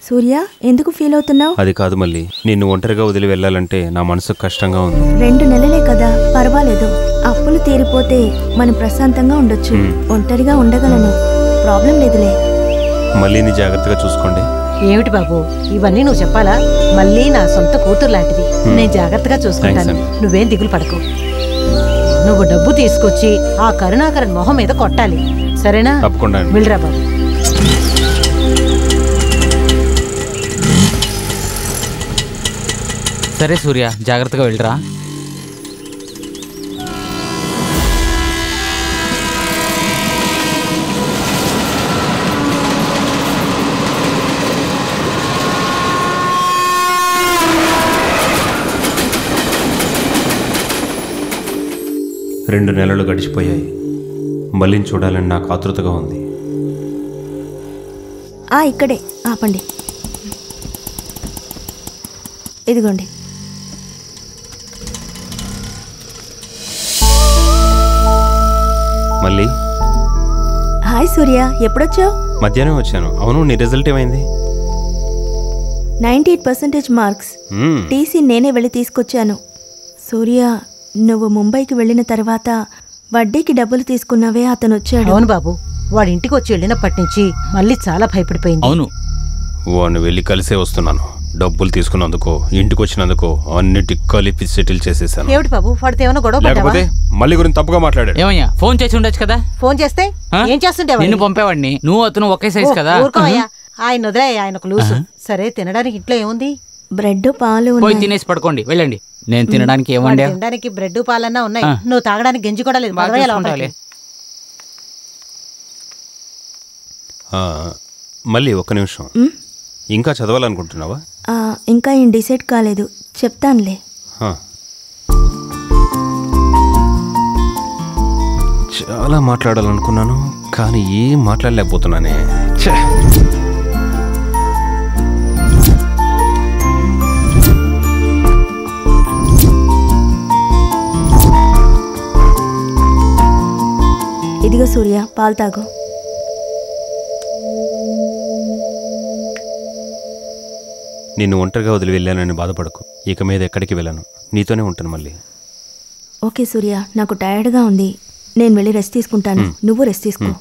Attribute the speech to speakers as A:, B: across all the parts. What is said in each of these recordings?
A: సూర్య, ఎందుకు ఫీల్ అవుతున్నావు?
B: అది కాదు మళ్ళీ, నిన్ను ఒంటరిగా వదిలి వెళ్ళాలంటే నా మనసుకు కష్టంగా ఉంది.
A: 2 నెలలే కదా, పర్వాలేదు. అప్పులు తీరిపోతే మనం ప్రశాంతంగా ఉండొచ్చు. ఒంటరిగా ఉండగలను, ప్రాబ్లం లేదులే.
C: మళ్ళీని జాగ్రత్తగా చూసుకోండి.
D: ఏమిటి బాబు ఇవన్నీ నువ్వు చెప్పాలా? మళ్ళీ నా సొంత కూతురు లాంటిది, నేను జాగ్రత్తగా చూసుకుంటాను. నువ్వేం దిగులు పడకు. నువ్వు డబ్బు తీసుకొచ్చి ఆ కరుణాకరన్ మొహం మీద కొట్టాలి, సరేనా?
C: తప్పకుండా.
D: వెళ్ళరా బాబు.
E: సరే సూర్య, జాగ్రత్తగా వెళ్ళరా.
C: రెండు నెలలు గడిచిపోయాయి. మళ్ళీని చూడాలని నాకు ఆతృతగా ఉంది.
A: ఇక్కడే ఆపండి. ఇదిగోండి.
C: మళ్ళీ
A: హాయ్ సూర్య, ఎప్పుడొచ్చావు?
C: మధ్యాహ్నం వచ్చాను. అవును, నీ రిజల్ట్ ఏమైంది?
A: 98% మార్క్స్. టీసీ నేనే వెళ్ళి తీసుకొచ్చాను. సూర్య, నువ్వు ముంబైకి వెళ్ళిన తర్వాత వడ్డీకి డబ్బులు తీసుకున్నావే, అతను వచ్చాడు.
D: అవును బాబు, వాడి ఇంటికి వచ్చి వెళ్ళినప్పటి నుంచి మళ్ళీ చాలా భయపడిపోయింది.
E: అవును,
C: వాడిని వెళ్ళి కలిసే వస్తున్నాను. డబ్బులు తీసుకున్నందుకో ఇంటికి వచ్చినందుకో అన్నిటి కలిపి సెటిల్ చేసేసాను.
D: ఏమిటి బాబు, వాడితే ఏమైనా గొడవ
C: లేకపోతే మళ్ళీ గురించి తప్పుగా మాట్లాడాడు.
E: ఏమయ్యా, ఫోన్ చేసి ఉండొచ్చు కదా.
D: ఫోన్ చేస్తే ఏం చేస్తుంటే
E: నిన్ను పంపేవాడిని, నువ్వు అతను ఒకే సైజ్ కదా.
D: ఊరుకోవయ్యా, ఆయన వదిలే, ఆయనకు లూసు. సరే, తినడానికి ఇంట్లో ఏముంది?
A: బ్రెడ్ పాలు
E: పోయి తినేసి పడుకోండి, వెళ్ళండి. నేను తినడానికి ఏమండి?
D: తినడానికి బ్రెడ్ పాలన్నా ఉన్నాయి, నువ్వు తాగడానికి గంజి కూడా లేదు.
C: మళ్ళీ ఒక్క నిమిషం. ఇంకా చదవాలనుకుంటున్నావా?
A: ఇంకా ఏం డిసైడ్ కాలేదు, చెప్తానులే.
C: చాలా మాట్లాడాలనుకున్నాను, కానీ ఏం మాట్లాడలేకపోతున్నానే.
A: ఇదిగో సూర్య, పాలు తాగు.
C: నిన్ను ఒంటరిగా వదిలి వెళ్ళానని బాధపడకు. ఇక మీద ఎక్కడికి వెళ్ళను, నీతోనే ఉంటాను మళ్ళీ.
A: ఓకే సూర్య, నాకు టైర్డ్గా ఉంది, నేను వెళ్ళి రెస్ట్ తీసుకుంటాను. నువ్వు రెస్ట్ తీసుకో.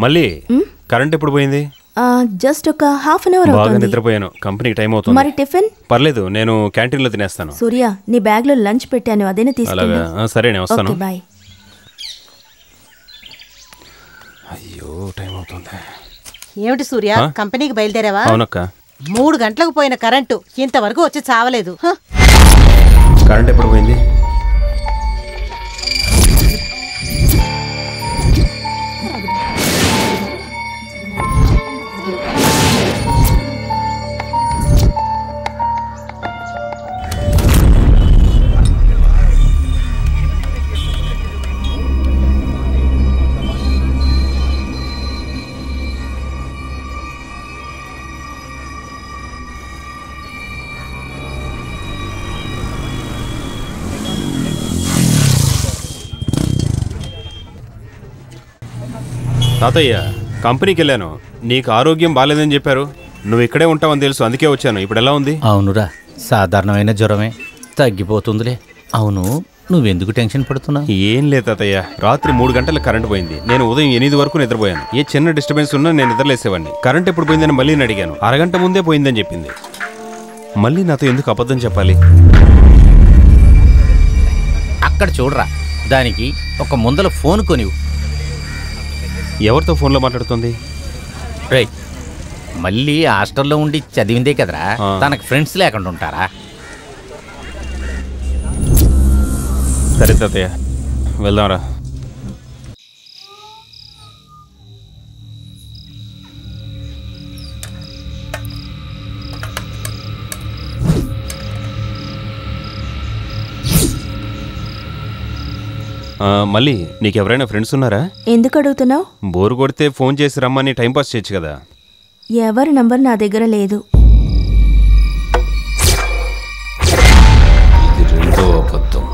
C: మళ్ళీ కరెంట్ ఎప్పుడు పోయింది?
A: జస్ట్ ఒక హాఫ్ అన్ అవర్.
C: బాగా నిద్రపోయాను, కంపెనీకి టైం అవుతుంది.
A: మరి టిఫిన్?
C: పర్లేదు, నేను క్యాంటీన్ లో తినేస్తాను.
A: సూర్య, నీ బ్యాగ్ లో లంచ్ పెట్టాను, అదేనే తీసుకెళ్ళు.
C: అలాగా, సరే నేను వస్తాను.
A: బాయ్.
C: అయ్యో, టైం అవుతుంది.
D: ఏమిటి సూర్య, కంపెనీకి బయలుదేరావా?
C: అవునక్క.
D: 3 గంటలకు పోయిన కరెంటు ఇంతవరకు వచ్చి చావలేదు.
C: కరెంట్ ఎప్పుడు పోయింది? తాతయ్య, కంపెనీకి వెళ్ళాను. నీకు ఆరోగ్యం బాగాలేదని చెప్పారు. నువ్వు ఇక్కడే ఉంటావని తెలుసు, అందుకే వచ్చాను. ఇప్పుడు ఎలా ఉంది?
F: అవునురా, సాధారణమైన జ్వరమే, తగ్గిపోతుందిలే. అవును, నువ్వెందుకు టెన్షన్ పడుతున్నావు?
C: ఏం లేదు తాతయ్య, రాత్రి 3 గంటలకు కరెంట్ పోయింది. నేను ఉదయం 8 వరకు నిద్రపోయాను. ఏ చిన్న డిస్టర్బెన్స్ ఉన్నా నేను నిద్రలేసేవాడిని. కరెంట్ ఎప్పుడు పోయిందని మళ్ళీ అడిగాను. అరగంట ముందే పోయిందని చెప్పింది. మళ్ళీ నాతో ఎందుకు అబద్ధం చెప్పాలి?
F: అక్కడ చూడరా, దానికి ఒక ముందల ఫోన్ కొనివు.
C: ఎవరితో ఫోన్లో మాట్లాడుతుంది?
F: రే, మళ్ళీ హాస్టల్లో ఉండి చదివిందే కదరా, తనకు ఫ్రెండ్స్ లేకుండా ఉంటారా?
C: సరే తాతయ్య, వెళ్దాంరా. మళ్ళీ నీకెవరైనా ఫ్రెండ్స్ ఉన్నారా?
A: ఎందుకు అడుగుతున్నావు?
C: బోరు కొడితే ఫోన్ చేసి రమ్మని టైంపాస్ చేయొచ్చు కదా.
A: ఎవరి నంబర్ నా దగ్గర లేదు.
C: ఇది రెండో అబద్ధం.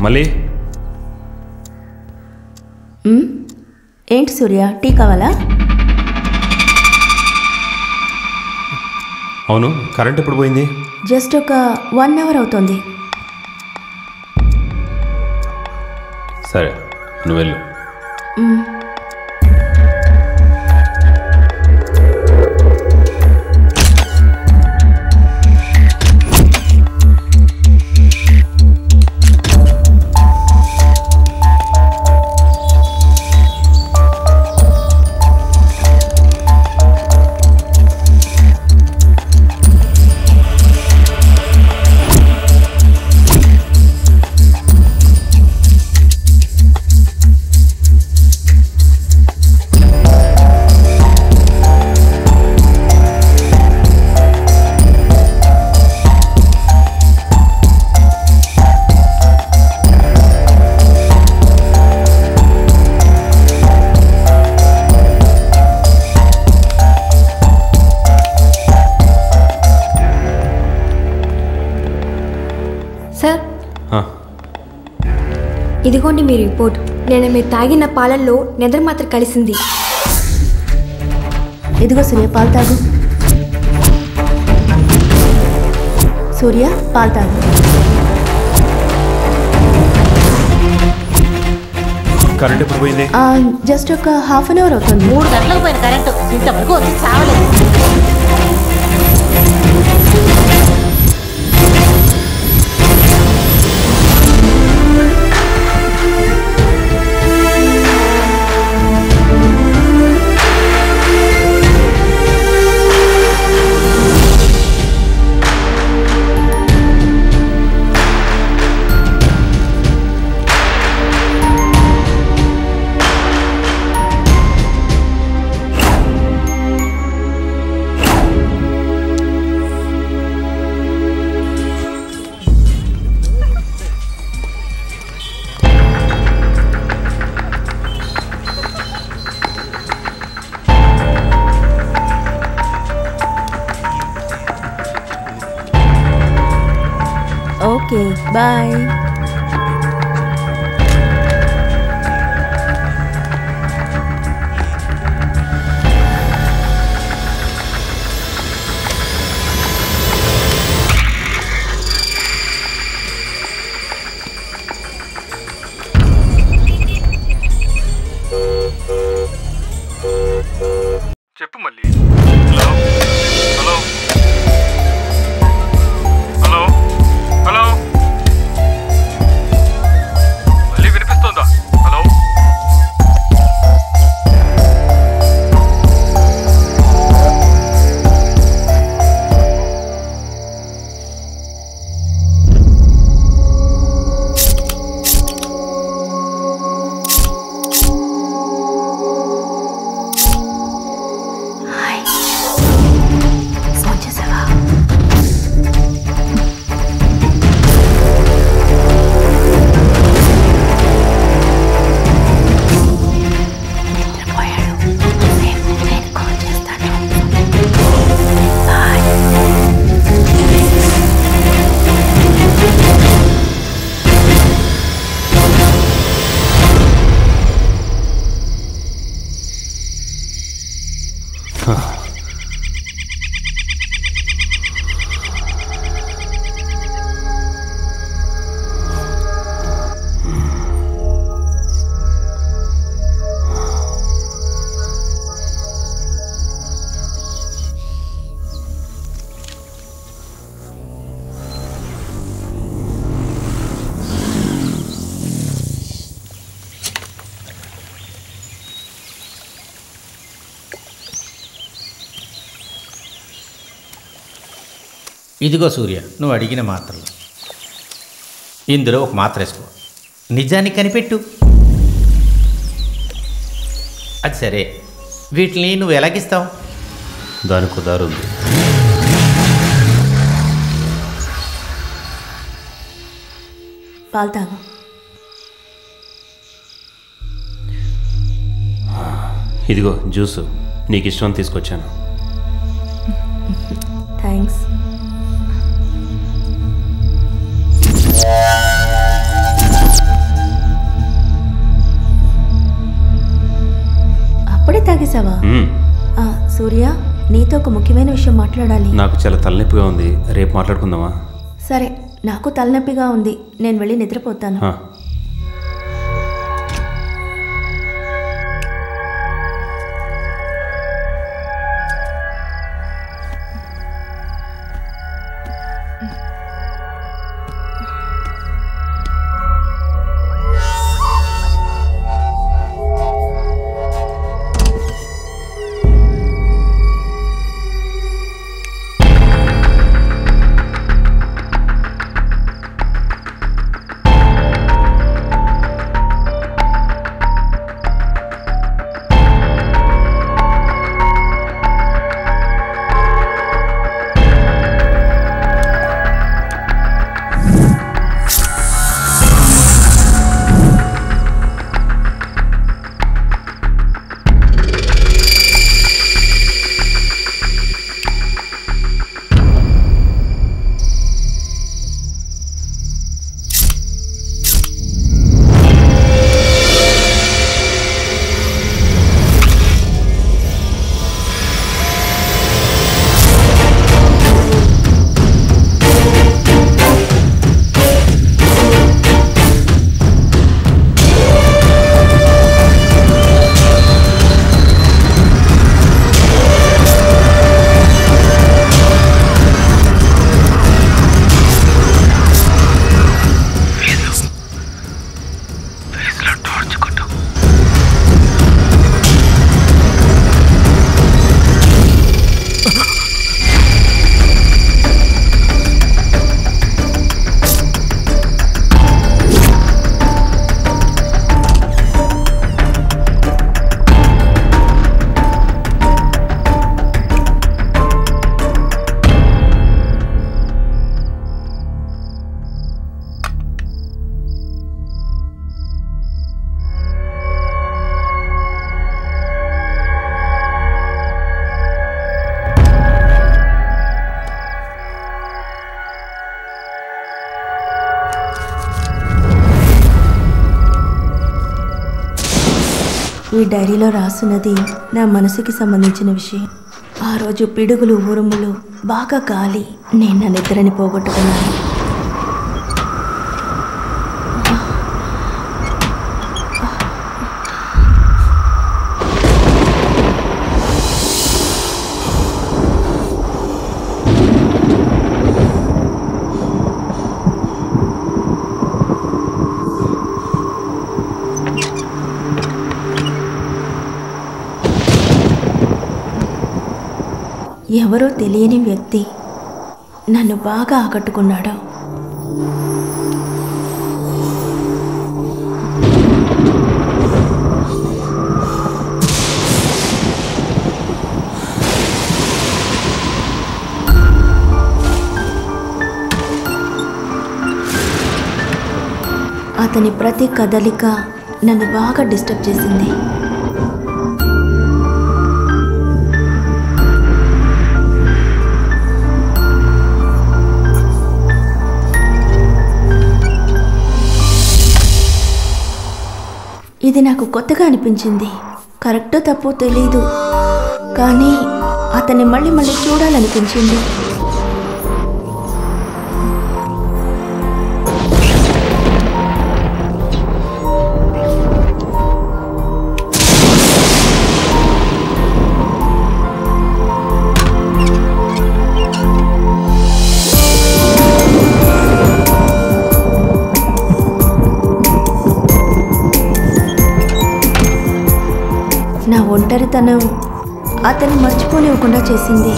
C: మళ్ళీ
A: ఏంటి సూర్య, టీ కావాలా?
C: అవును, కరెంట్ ఎప్పుడు పోయింది?
A: జస్ట్ ఒక 1 అవర్ అవుతుంది.
C: సరే, నువ్వు వెళ్ళు.
G: సార్, ఇదిగోండి మీ రిపోర్ట్. నేను మీరు తాగిన పాలల్లో నెదర్ మాత్రం కలిసింది.
A: ఇదిగో సూర్య, పాలు తాగు. సూర్య, పాలు తాగు.
C: కరెంట్ ఎప్పుడు పోయింది?
A: జస్ట్ ఒక హాఫ్ అన్ అవర్ అవుతుంది.
D: 3 గంటలకు పోయిన కరెంటు ఇంతవరకు వచ్చి చావలేదు.
A: Okay, bye.
H: చెప్పు మళ్ళీ. హలో హలో హలో హలో
F: ఇదిగో సూర్య, నువ్వు అడిగిన మాత్రలు. ఇందులో ఒక మాత్ర వేసుకో. నిజాన్ని కనిపెట్టు. అది సరే, వీటిని నువ్వు ఎలాగిస్తావు?
C: దానికి దారి ఉంది.
A: పాలు తాగు.
C: ఇదిగో జ్యూసు, నీకు ఇష్టం తీసుకొచ్చాను.
A: థ్యాంక్స్. అప్పుడే తాగేసావా? సూర్య, నీతో ఒక ముఖ్యమైన విషయం మాట్లాడాలి.
C: నాకు చాలా తలనొప్పిగా ఉంది, రేపు మాట్లాడుకుందామా?
A: సరే, నాకు తలనొప్పిగా ఉంది, నేను వెళ్ళి నిద్రపోతాను. ఈ డైరీలో రాసున్నది నా మనసుకి సంబంధించిన విషయం. ఆ రోజు పిడుగులు ఉరుములు బాగా గాలి, నేను నా నిద్రని పోగొట్టుకున్నాను. ఎవరో తెలియని వ్యక్తి నన్ను బాగా ఆకట్టుకున్నాడు. అతని ప్రతి కదలిక నన్ను బాగా డిస్టర్బ్ చేసింది. ఇది నాకు కొత్తగా అనిపించింది. కరెక్టో తప్పో తెలీదు, కానీ అతన్ని మళ్ళీ మళ్ళీ చూడాలనిపించింది. నా ఒంటరితనం అతన్ని మర్చిపోనివ్వకుండా చేసింది.